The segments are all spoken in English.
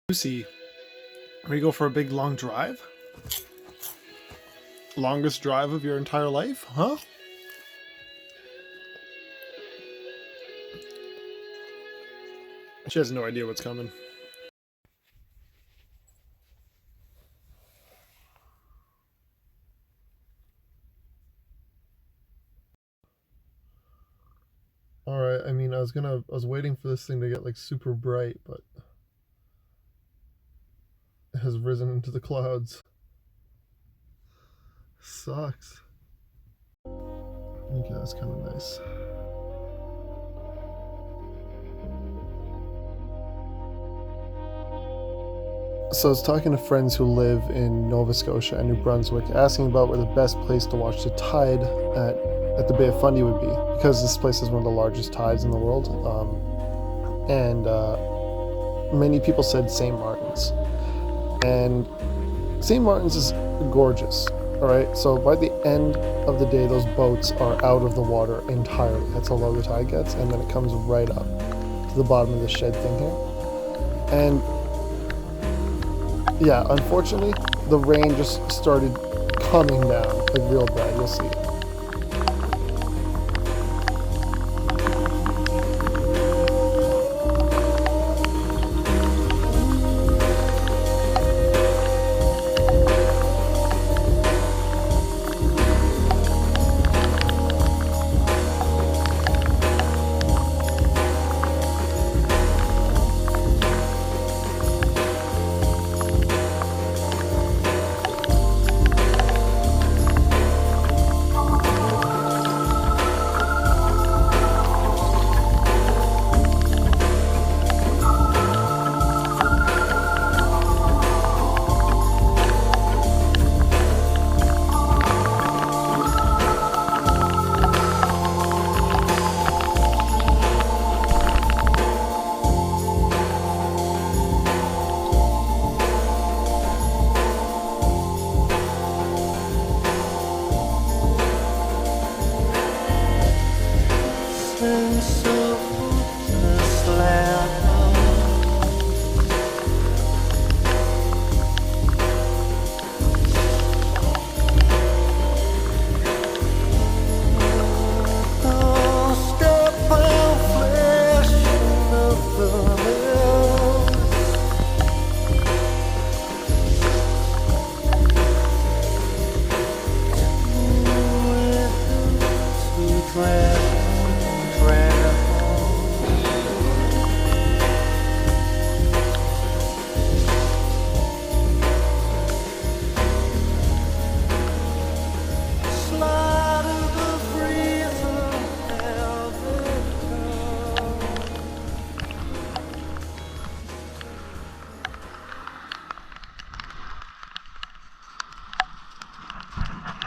Lucy, we go for a big long drive? Longest drive of your entire life, huh? She has no idea what's coming. Alright, I mean, I was waiting for this thing to get like super bright, but it has risen into the clouds. Sucks. Okay, that's kind of nice. So I was talking to friends who live in Nova Scotia and New Brunswick, asking about where the best place to watch the tide at the Bay of Fundy would be, because this place is one of the largest tides in the world. Many people said St. Martin's. And St. Martin's is gorgeous, alright? So by the end of the day, those boats are out of the water entirely. That's how low the tide gets, and then it comes right up to the bottom of the shed thing here. And yeah, unfortunately, the rain just started coming down, like real bad, you'll see.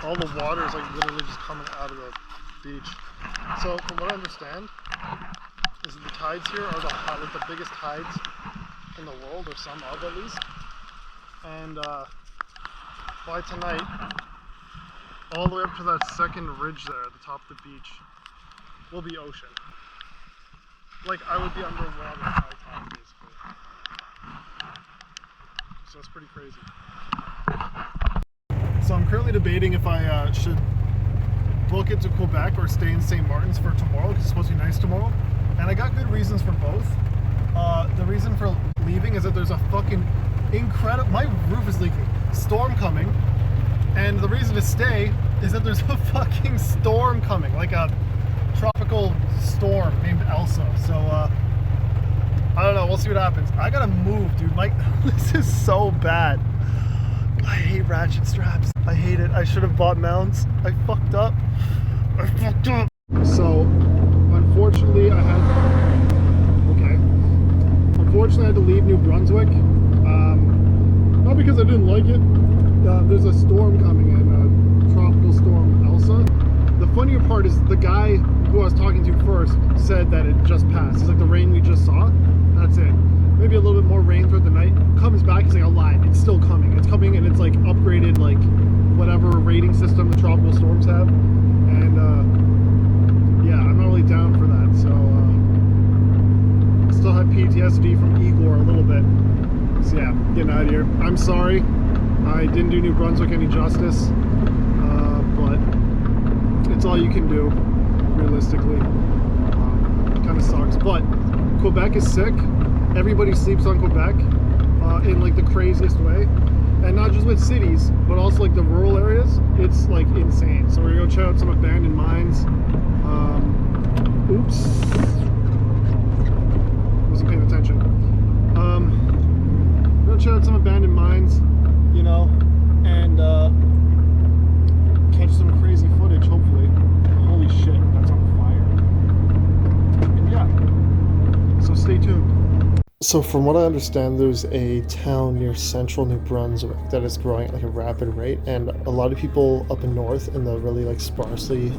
All the water is like literally just coming out of the beach. So from what I understand, is that the tides here are like the biggest tides in the world, or some of at least. And by tonight, all the way up to that second ridge there at the top of the beach will be ocean. Like I would be underwater at high tide basically. So it's pretty crazy. So I'm currently debating if I should book it to Quebec or stay in St. Martin's for tomorrow, because it's supposed to be nice tomorrow. And I got good reasons for both. The reason for leaving is that there's a fucking incredible... My roof is leaking. Storm coming. And the reason to stay is that there's a fucking storm coming. Like a tropical storm named Elsa. So, I don't know. We'll see what happens. I gotta move, dude. This is so bad. I hate ratchet straps. I hate it. I should have bought mounts. I fucked up. So, unfortunately, Unfortunately, I had to leave New Brunswick. Not because I didn't like it. There's a storm coming in, a tropical storm, Elsa. The funnier part is the guy who I was talking to first said that it just passed. It's like the rain we just saw. That's it. Maybe a little bit more rain throughout the night. Comes back, he's like, I lied. It's still coming. It's coming, and it's like upgraded, like whatever rating system the tropical storms have. And yeah, I'm not really down for that. So still have PTSD from Igor a little bit. So yeah, getting out of here. I'm sorry. I didn't do New Brunswick any justice, but it's all you can do, realistically. It kind of sucks, but Quebec is sick. Everybody sleeps on Quebec in like the craziest way, and not just with cities, but also like the rural areas. It's like insane. So we're gonna go check out some abandoned mines. Oops, wasn't paying attention. We're gonna check out some abandoned mines, you know, and catch some crazy footage, hopefully. Holy shit, that's on fire. And yeah, so stay tuned. So from what I understand, there's a town near central New Brunswick that is growing at like a rapid rate, and a lot of people up in north in the really like sparsely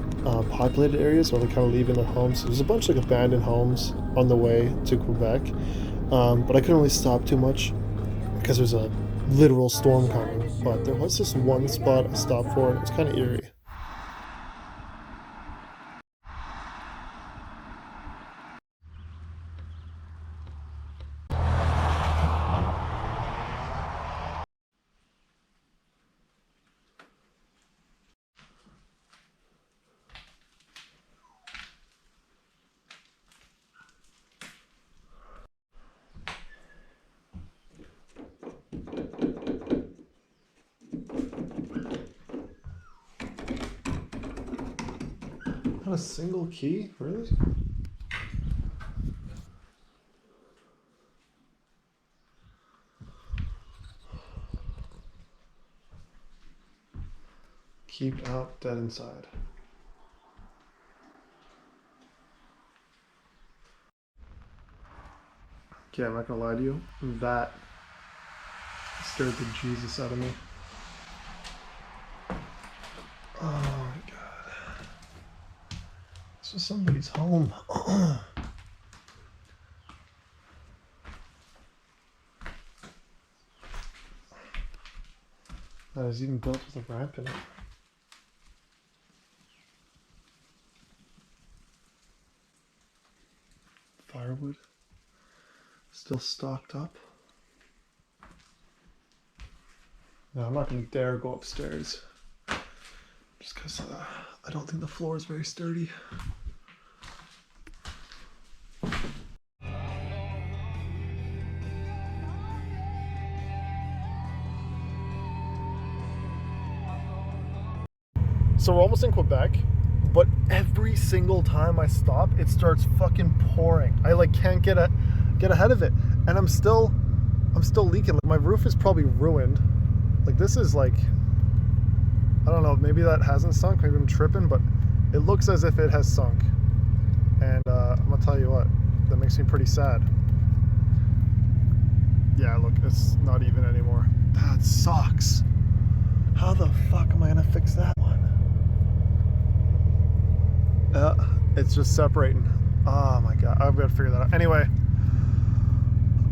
populated areas are like kind of leaving their homes. So there's a bunch of like abandoned homes on the way to Quebec, but I couldn't really stop too much because there's a literal storm coming. But there was this one spot I stopped for, and it was kind of eerie. Not a single key, really? Keep out, dead inside. Okay, I'm not gonna lie to you. That scared the Jesus out of me. Oh my god. This is somebody's home. That is even built with a ramp in it. Firewood. Still stocked up. No, I'm not gonna dare go upstairs. Just because I don't think the floor is very sturdy. So we're almost in Quebec, but every single time I stop, it starts fucking pouring. I like can't get ahead of it, and I'm still leaking. Like, my roof is probably ruined. Like, this is like, I don't know, maybe that hasn't sunk, maybe I'm tripping, but it looks as if it has sunk. And I'm gonna tell you what, that makes me pretty sad. Yeah, look, it's not even anymore. That sucks. How the fuck am I gonna fix that one? It's just separating. Oh my god, I've got to figure that out. Anyway,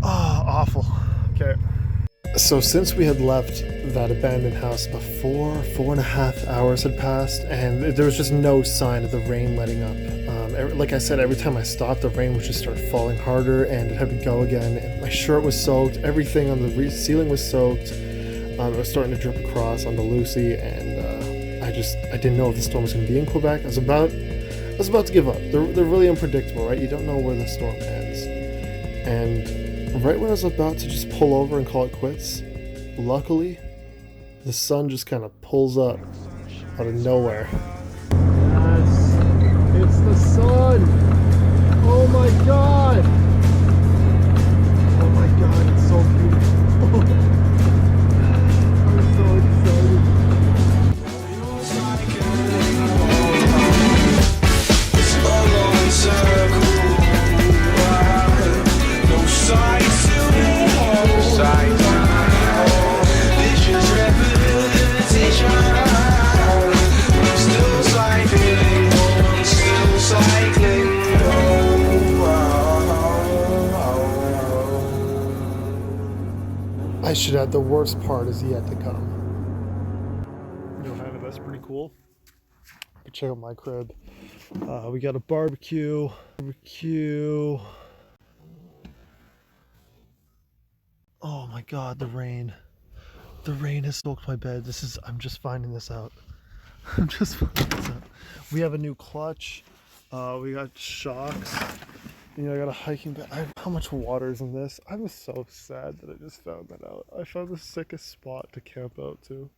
oh, awful. Okay. So since we had left that abandoned house about 4.5 hours had passed, and there was just no sign of the rain letting up. Like I said, every time I stopped, the rain would just start falling harder, and it had to go again. And my shirt was soaked. Everything on the ceiling was soaked. It was starting to drip across onto Lucy, and I didn't know if the storm was going to be in Quebec. I was about to give up. They're really unpredictable, right? You don't know where the storm ends. And right when I was about to just pull over and call it quits, luckily, the sun just kind of pulls up out of nowhere. Yes, it's the sun. Oh my god. Oh my god, it's so beautiful. I'm so excited. I should add, the worst part is yet to come. Johanna, that's pretty cool. Check out my crib. We got a barbecue. Oh my god, the rain. The rain has soaked my bed. I'm just finding this out. I'm just finding this out. We have a new clutch. We got shocks. You know, I got a hiking bag. How much water is in this? I was so sad that I just found that out. I found the sickest spot to camp out to.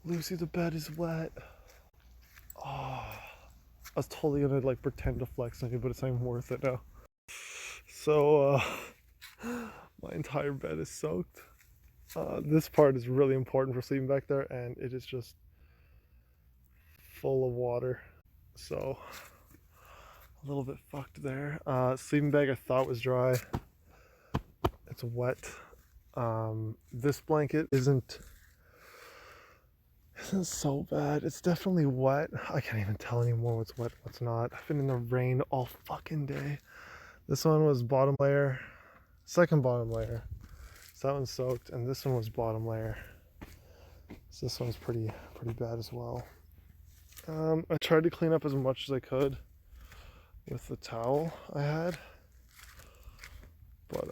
Lucy, the bed is wet. Oh, I was totally gonna like pretend to flex on you, but it's not even worth it now. So, my entire bed is soaked. This part is really important for sleeping back there, and it is just full of water. So, a little bit fucked there. Sleeping bag I thought was dry. It's wet. This blanket isn't so bad. It's definitely wet. I can't even tell anymore what's wet, what's not. I've been in the rain all fucking day. This one was bottom layer, second bottom layer. So that one's soaked, and this one was bottom layer. So this one's pretty bad as well. I tried to clean up as much as I could with the towel I had, but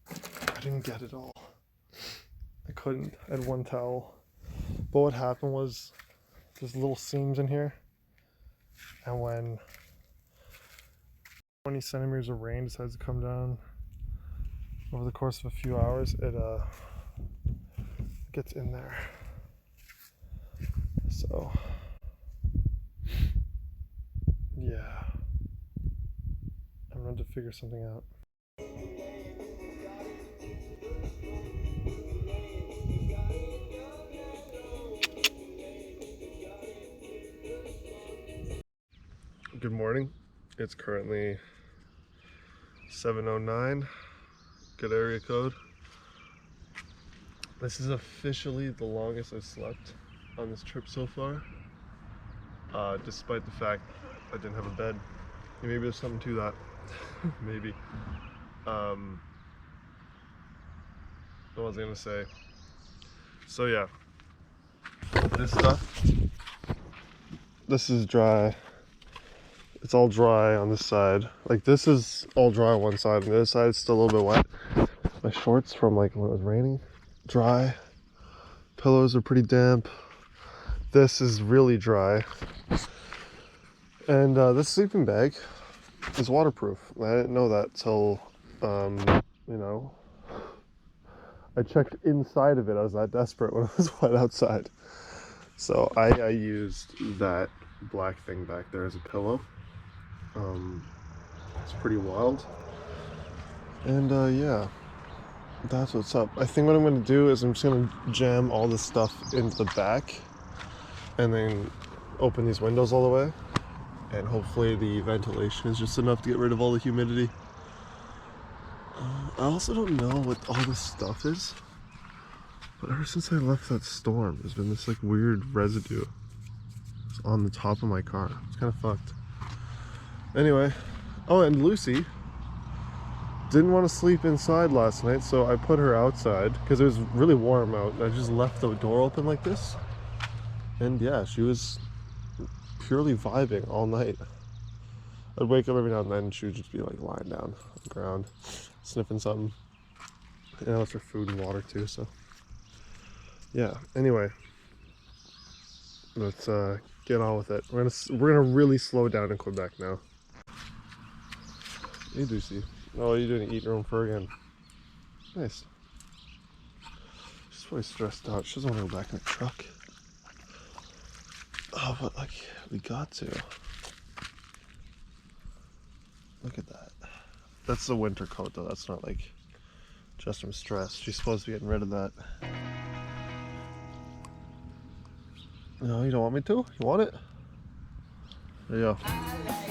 I didn't get it all. I couldn't. I had one towel. But what happened was there's little seams in here, and when 20 centimeters of rain decides to come down over the course of a few hours, it gets in there. So yeah, I'm going to figure something out. Good morning. It's currently 7:09. Good area code. This is officially the longest I've slept on this trip so far, despite the fact I didn't have a bed. Maybe there's something to that. Maybe. What was I gonna say? So yeah, this stuff. This is dry. It's all dry on this side. Like this is all dry on one side, and the other side is still a little bit wet. My shorts from like when it was raining, dry. Pillows are pretty damp. This is really dry. And this sleeping bag is waterproof. I didn't know that till, you know, I checked inside of it. I was that desperate when it was wet outside. So I used that black thing back there as a pillow. It's pretty wild. And yeah, that's what's up. I think what I'm going to do is I'm just going to jam all this stuff into the back and then open these windows all the way, and hopefully the ventilation is just enough to get rid of all the humidity. I also don't know what all this stuff is, but ever since I left that storm, there's been this like weird residue on the top of my car. It's kind of fucked. Anyway, oh, and Lucy didn't want to sleep inside last night, so I put her outside because it was really warm out. I just left the door open like this, and yeah, she was purely vibing all night. I'd wake up every now and then and she would just be like lying down on the ground, sniffing something. And I left her food and water too, so yeah. Anyway, let's get on with it. We're gonna really slow down in Quebec now. Hey Lucy. Oh, you're doing eat your own fur again. Nice. She's probably stressed out. She doesn't want to go back in the truck. Oh, but like, we got to. Look at that. That's the winter coat though. That's not like just from stress. She's supposed to be getting rid of that. No, you don't want me to? You want it? There you go.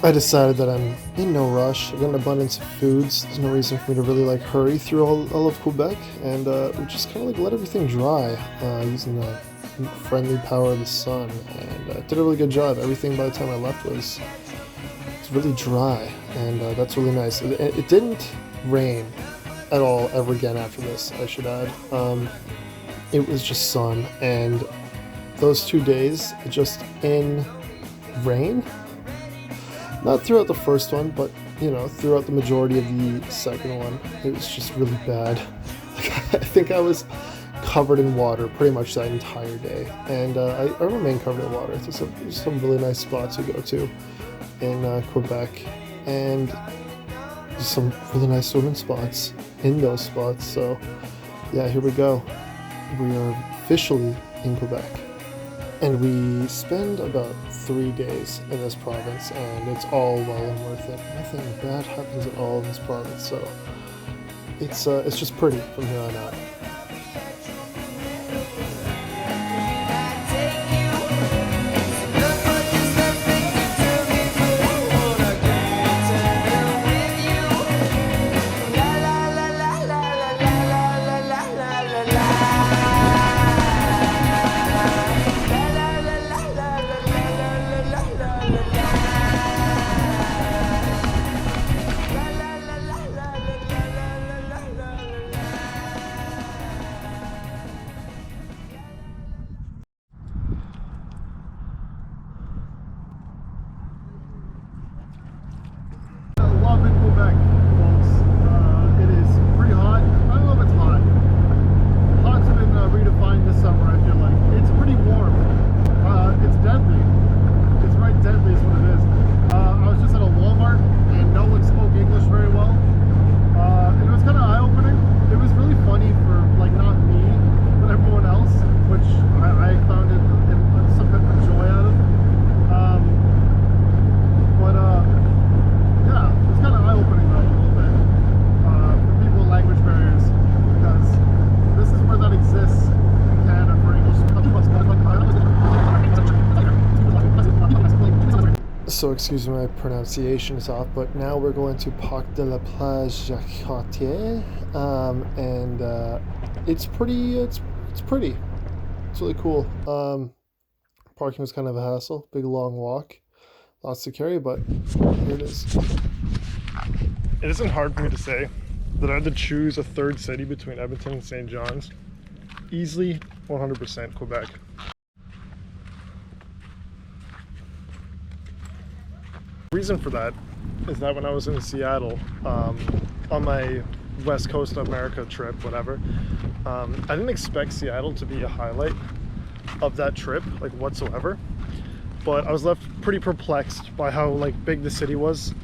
I decided that I'm in no rush. I've got an abundance of foods. There's no reason for me to really like hurry through all of Quebec, and we just kind of like let everything dry using the friendly power of the sun, and did a really good job. Everything by the time I left was really dry, and that's really nice. It didn't rain at all ever again after this, I should add. It was just sun, and those 2 days just in rain. Not throughout the first one, but you know, throughout the majority of the second one, it was just really bad. Like, I think I was covered in water pretty much that entire day, and I remain covered in water. There's some really nice spots we go to in Quebec, and there's some really nice swimming spots in those spots. So yeah, here we go. We are officially in Quebec, and we spend about 3 days in this province, and it's all well and worth it. Nothing bad happens at all in this province, so it's just pretty from here on out. Love in Quebec, folks. It is pretty hot. I don't know if it's hot. Hot's been redefined this summer, I feel like. It's pretty warm. It's deadly. It's right deadly is what it is. I was just at a Walmart and no one spoke English very well. And it was kind of eye-opening. It was really funny for, like, not me, but everyone else, which I found it some type of joy out of. Yeah, it's kind of eye-opening though, a little bit, for people with language barriers, because this is where that exists in Canada for English. So excuse my pronunciation is off, but now we're going to Parc de la Plage Jacques-Cartier, and it's pretty. It's pretty. It's really cool. Parking was kind of a hassle, big long walk. Lots to carry, but here it is. It isn't hard for me to say that I had to choose a third city between Edmonton and St. John's. Easily 100% Quebec. The reason for that is that when I was in Seattle, on my West Coast of America trip, whatever, I didn't expect Seattle to be a highlight of that trip, like, whatsoever. But I was left pretty perplexed by how, like, big the city was,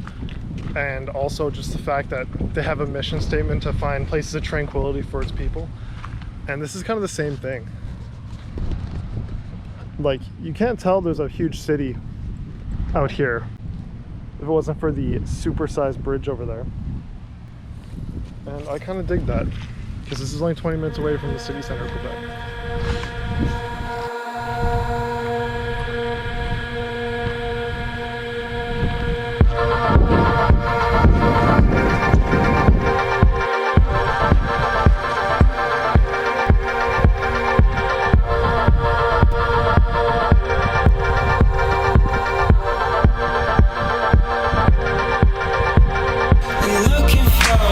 and also just the fact that they have a mission statement to find places of tranquility for its people. And this is kind of the same thing. Like, you can't tell there's a huge city out here if it wasn't for the supersized bridge over there. And I kind of dig that, because this is only 20 minutes away from the city center of Quebec.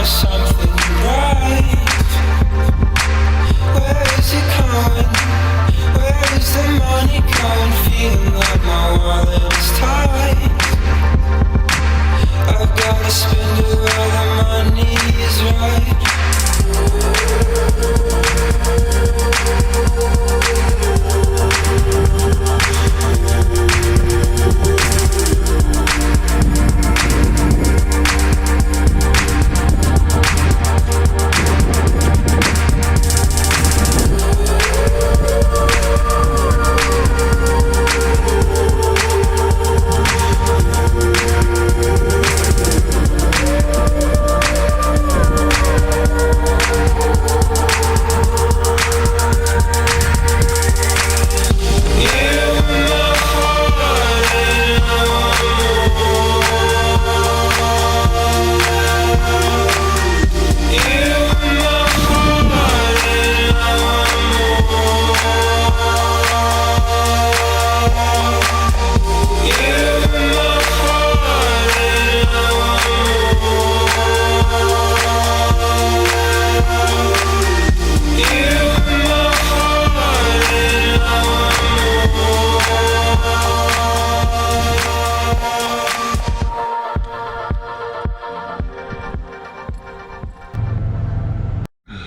Something bright, where is it coming?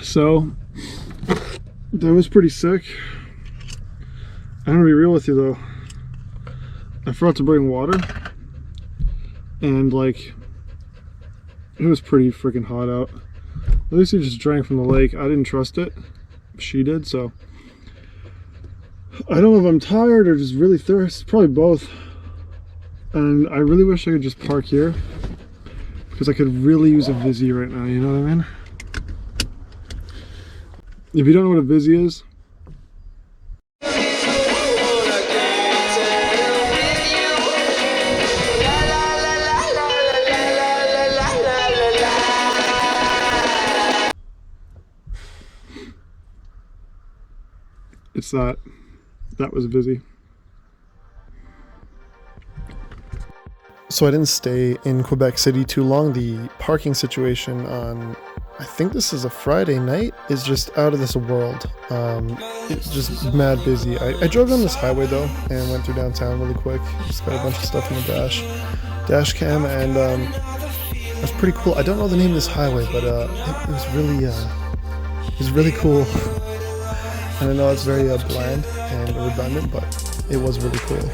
So that was pretty sick. I'm gonna be real with you though. I forgot to bring water, and like it was pretty freaking hot out. At least I just drank from the lake. I didn't trust it. She did, so I don't know if I'm tired or just really thirsty. Probably both. And I really wish I could just park here because I could really use a Vizzy right now, you know what I mean? If you don't know what a Vizzy is, it's that. That was Vizzy. So I didn't stay in Quebec City too long. The parking situation on, I think this is a Friday night, is just out of this world. It's just mad busy. I drove down this highway though and went through downtown really quick. Just got a bunch of stuff in the dash cam, and it was pretty cool. I don't know the name of this highway, but it was really cool. And I know it's very bland and redundant, but it was really cool.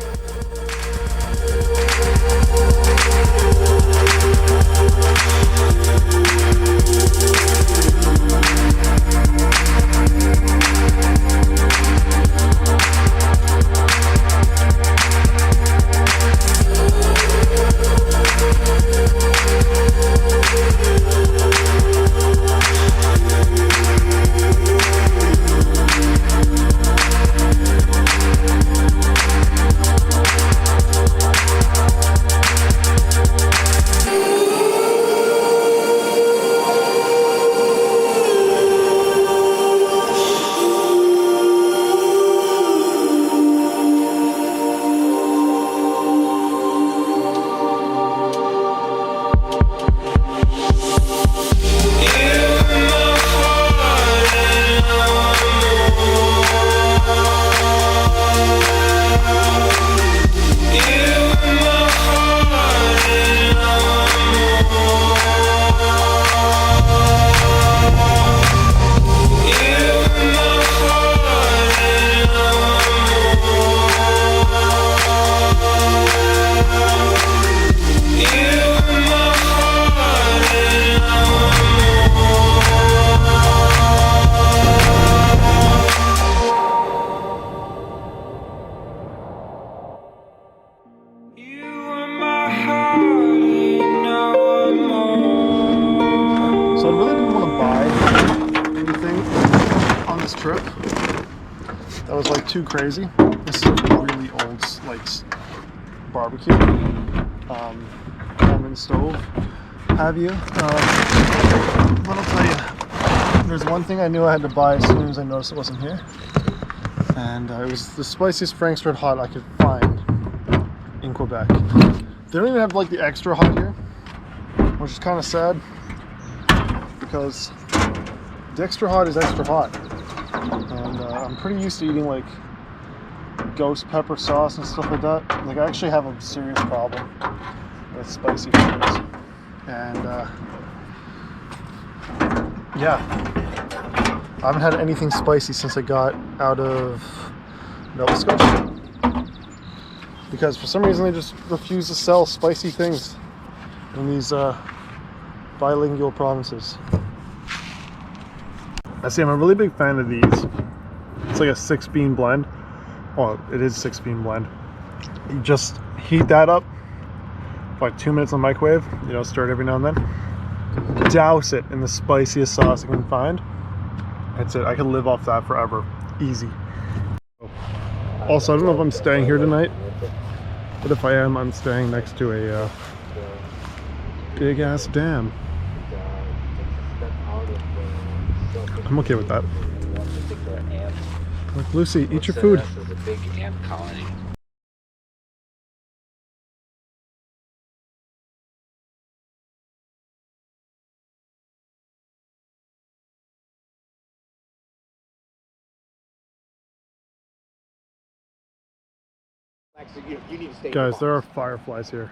So I really didn't want to buy anything on this trip that was like too crazy. This is a really old like barbecue, Coleman stove. Have you? But I'll tell you, there's one thing I knew I had to buy as soon as I noticed it wasn't here, and it was the spiciest Frank's Red Hot I could find in Quebec. They don't even have like the extra hot here, which is kind of sad, because the extra hot is extra hot, and I'm pretty used to eating like ghost pepper sauce and stuff like that. Like I actually have a serious problem with spicy foods, and yeah, I haven't had anything spicy since I got out of Nova Scotia, because for some reason they just refuse to sell spicy things in these bilingual provinces. I see, I'm a really big fan of these. It's like a 6-bean blend. Oh, it is 6-bean blend. You just heat that up for like 2 minutes in the microwave, you know, stir it every now and then. Douse it in the spiciest sauce I can find. That's it. I could live off that forever. Easy. Also, I don't know if I'm staying here tonight, but if I am, I'm staying next to a big ass dam. I'm okay with that. Look, Lucy, eat your food. Guys, there are fireflies here.